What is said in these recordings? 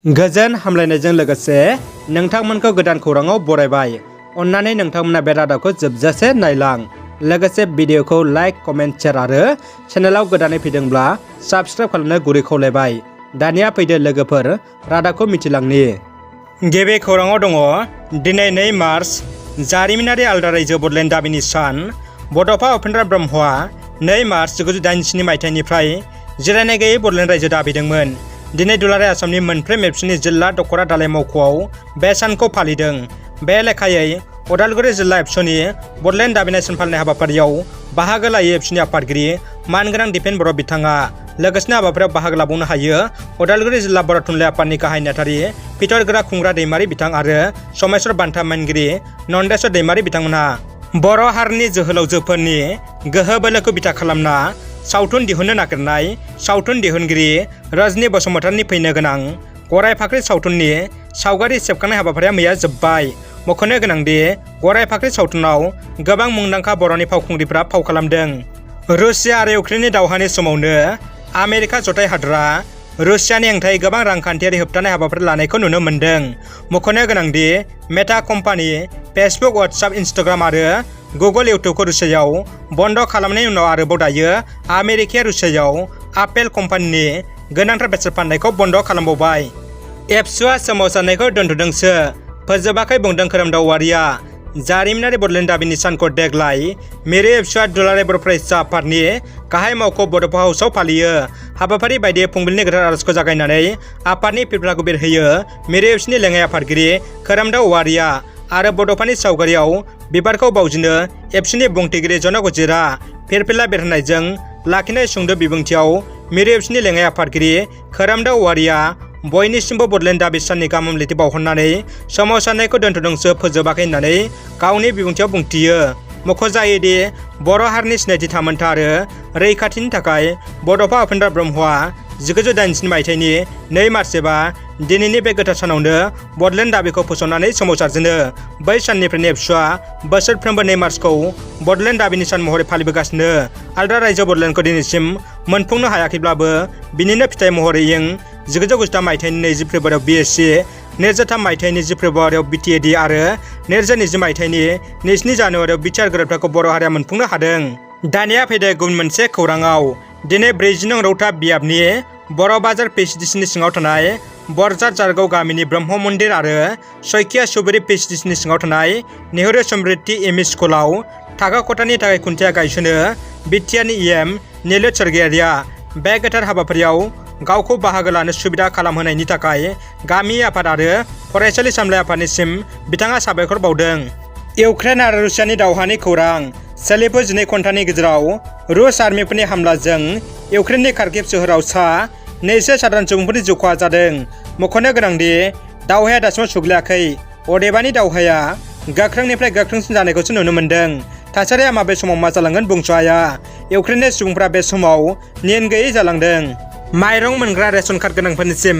गोजोन हामलायनायजों लोगोसे नोंथांमोनखौ गोदान खौराङाव बरायबाय। अन्नानै नोंथांमोना बे रादाबखौ जोबजासे नायलां। लोगोसे भिडिअखौ लाइक, कमेन्ट, शेयार आरो चेनेलाव गोदानै फैदोंब्ला साबस्क्राइब खालामनो गुरै खावलायबाय। दानिया फैदो लोगोफोर रादाबखौ मिथिलांनि। गिबि खौराङाव दङ दिनै 2 मार्च जारिमिनारि आलदा रायजो बडलेण्ड दाबिनि सान। बड'फा उपेन्द्र ब्रह्मआ 2 मार्च 1987 मायथाइनिफ्राय जिरायनाय गैयै बडलेण्ड रायजो दाबिदोंमोन। दिनै दुलाराय आसामनि मोनफ्रोम एबसुनि जिल्ला दखरा दालाय मावख'आव बे सानखौ फालिदों। बे लेखायै उदालगुरि जिल्ला एबसुनि बडलेण्ड दाबिनाय सान फालिनाय हाबाफारियाव बाहागो लायो एबसुनि आफादगिरि मानगोनां दिपेन बर' बिथाङा। लोगोसेनो हाबाफारियाव बाहागो लाबावनो हायो उदालगुरि जिल्ला बर' थुनलाइ आफादनि गाहाय नेहाथारि फिथरगोरा खुंग्रा दैमारि बिथां आरो समेश्वर बान्था मोनगिरि नन्देस्वर दैमारि बिथांमोनहा। बर' हारिनि जोहोलावजोफोरनि गोहो बोलोखौ बिथा खालामना सावथुन दिहुननो नागिरनाय सावथुन दिहुनगिरि रजनी बसुमतारीनि फैनो गोनां गराय फाख्रि सावथुननि सावगारि सेबखांनाय हाबाफारिया मैया जोब्बाय। मख'नो गोनांदि गराय फाख्रि सावथुनाव गोबां मुंदांखा बर'नि फावखुंग्रिफोरा फाव खालामदों। रुसिया आरो इउक्रेननि दावहानि समावनो आमेरिका जथाय हादरा रुसियानि हेंथायै गोबां रांखान्थियारि होबथानाय हाबाफारि लानायखौ नुनो मोन्दों। मख'नो गोनांदि Meta company Facebook, WhatsApp, Instagram आरो गुगल इउटुबखौ रुसियायाव बन्द' खालामनायनि उनाव आरोबाव दायो आमेरिकाया रुसियायाव आपेल कम्पानिनि गोनांथार बेसाद फाननायखौ बन्द' खालामबावबाय। एबसुआ सोमावसारनायखौ दोनथ'दोंसो फोजोबाखै बुंदों खोरोमदाव औवारिया। जारिमिनारि बडलेण्ड दाबिनि सानखौ देग्लाय मिरु एबसुआ दुलाराय बर' फरायसा आफादनि गाहाय मावख' बड'फा हाउसआव फालियो। हाबाफारि बायदियै फुंबिलिनि गोथार आर'जखौ जागायनानै आफादनि फिरफिलाखौ बेरहोयो मिरु एबसुनि लेङाइ आफादगिरि खोरोमदाव औवारिया आरो बड'फानि सावगारियाव बिबारखौ बावजिनो एबसुनि बुंथिगिरि जनक उजिरा। फिरफिला बेरहोनायजों लाखिनाय सुंद' बिबुंथियाव मिरु एबसुनि लेङाइ आफादगिरि खोरोमदाव औवारिया बयनिसिमबो बडलेण्ड दाबि साननि गाहाम हामलायथि बावहरनानै सोमावसारनायखौ दोनथ'दोंसो फोजोबाखै होननानै गावनि बिबुंथियाव बुंथियो। मख'जायोदि बर' हारिनि सिनायथि, थामोनथा आरो रैखाथिनि थाखाय बड'फा उपेन्द्र ब्रह्मआ 1987 मायथाइनि 2 मार्च एबा दिनैनि बे गोथार सानावनो बडलेण्ड दाबिखौ फोसावनानै सोमावसारजेनो। बै साननिफ्रायनो एबसुआ बोसोरफ्रोमबो 2 मार्चखौ बडलेण्ड दाबिनि सान महरै फालिबोगासिनो। आलदा रायजो बडलेण्डखौ दिनैसिम मोनफुंनो हायाखैब्लाबो बिनिनो फिथाइ महरै इं 1993 मायथाइनि 20 फेब्रुवारियाव बिएससि, 2003 मायथाइनि 10 फेब्रुवारियाव बिटिएडि आरो 2020 मायथाइनि 27 जानुवारियाव बिटिआर गोरोबथाखौ बर' हारिया मोनफुंनो हादों। दानिया फैदो गुबुन मोनसे खौराङाव। दिनै 40 नं रौता बियाबनि बर' बाजार पिएचडिसिनि सिङाव थानाय बरझार जारगाव गामिनि ब्रह्म मन्दिर आरो सयखिया सुबुरि पिएचडिसिनि सिङाव थानाय नेहरू समृद्धि एमइ स्कुलाव थाखो खथानि थाखाय खुन्थिया गायसनो बिटिआरनि इएम नीलोद स्वर्गियारिया। बे गोथार हाबाफारियाव गावखौ बाहागो लानो सुबिदा खालामहोनायनि थाखाय गामि आफाद आरो फरायसालि सामलाय आफादनिसिम बिथाङा साबायखर बावदों। इउक्रेन आरो रुसियानि दावहानि खौरां। सोलिफु 12 घन्टानि गेजेराव रुस आर्मिफोरनि हामलाजों इउक्रेननि खार्किभ सोहोराव सा 200 साधारन सुबुंफोरनि जिउ खहा जादों। मख'नो गोनांदि दावहाया दासिमाव सुग्लायाखै, अदेबानि दावहाया गोख्रोंनिफ्राय गोख्रोंसिन जानायखौसो नुनो मोन्दों। थासारिया माबे समाव मा जालांगोन बुंस' हाया। इउक्रेननि सुबुंफोरा बे समाव नियेन गैयै जालांदों। माइरं मोनग्रा रेशन कार्ड गोनांफोरनिसिम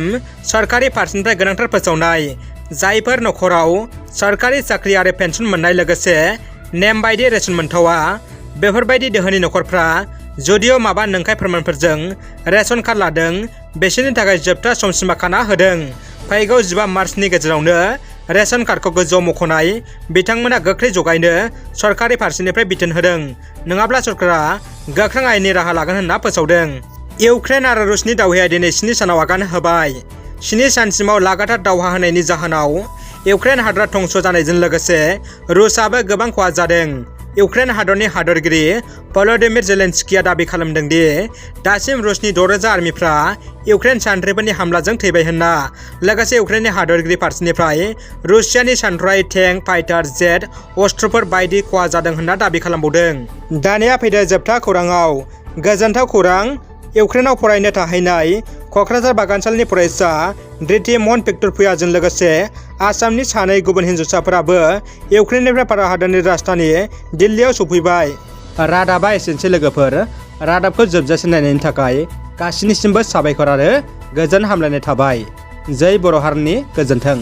सरकारि फारसेनिफ्राय गोनांथार फोसावनाय। जायफोर नखराव सरकारि साख्रि आरो पेन्सन मोननाय लोगोसे नेम बायदि रेशन मोनथावा, बेफोरबायदि दोहोनि नखरफ्रा जुदिअ माबा नंखाय फोरमानफोरजों रेशन कार्ड लादों, बिसोरनि थाखाय जोबथा समसिमा खाना होदों। फैगौ 15 मार्चनि गेजेरावनो रेशन कार्डखौ गोजौआव मख'नाय बिथांमोना गोख्रै जगायनो सरकारि फारसेनिफ्राय बिथोन होदों, नङाब्ला सरकारा गोख्रों आयेननि राहा लागोन होनना फोसावदों। इउक्रेन आरो रुसनि दावहाया दिनै 7 सानाव आगान होबाय। 7 सानसिमाव लागातार दावहा होनायनि जाहोनाव इउक्रेन हादरा धंस जानायजों लोगोसे रुसआबो गोबां खहा जादों। इउक्रेन हादरनि हादरगिरि भल'दिमिर जेलेनस्किया दाबि खालामदों दि दासिम रुसनि 6000 आर्मिफ्रा इउक्रेन सान्थ्रिफोरनि हामलाजों थैबाय होनना। लोगोसे इउक्रेननि हादरगिरि फारसेनिफ्राय रुसियानि सानथ्राय, टेंक, फाइटार जेट, अस्त्रफोर बायदि खहा जादों होनना दाबि खालामबावदों। दानिया फैदो जोबथा खौराङाव। गोजोनथाव खौरां। इउक्रेनाव फरायनो थाहैनाय क'क्राझार बागानसालिनि फरायसा धृति महन पिक्टरपुयाजों लोगोसे आसामनि 2 गुबुन हिन्जावसाफोराबो इउक्रेननिफ्राय भारत हादरनि राजधानि दिल्लीयाव सफैबाय। रादाबा एसेनोसै लोगोफोर। रादाबखौ जोबजासे नायनायनि थाखाय गासिनिसिमबो साबायखर आरो गोजोन हामलायनाय थाबाय। जै बर' हारिनि गोजोन्थों।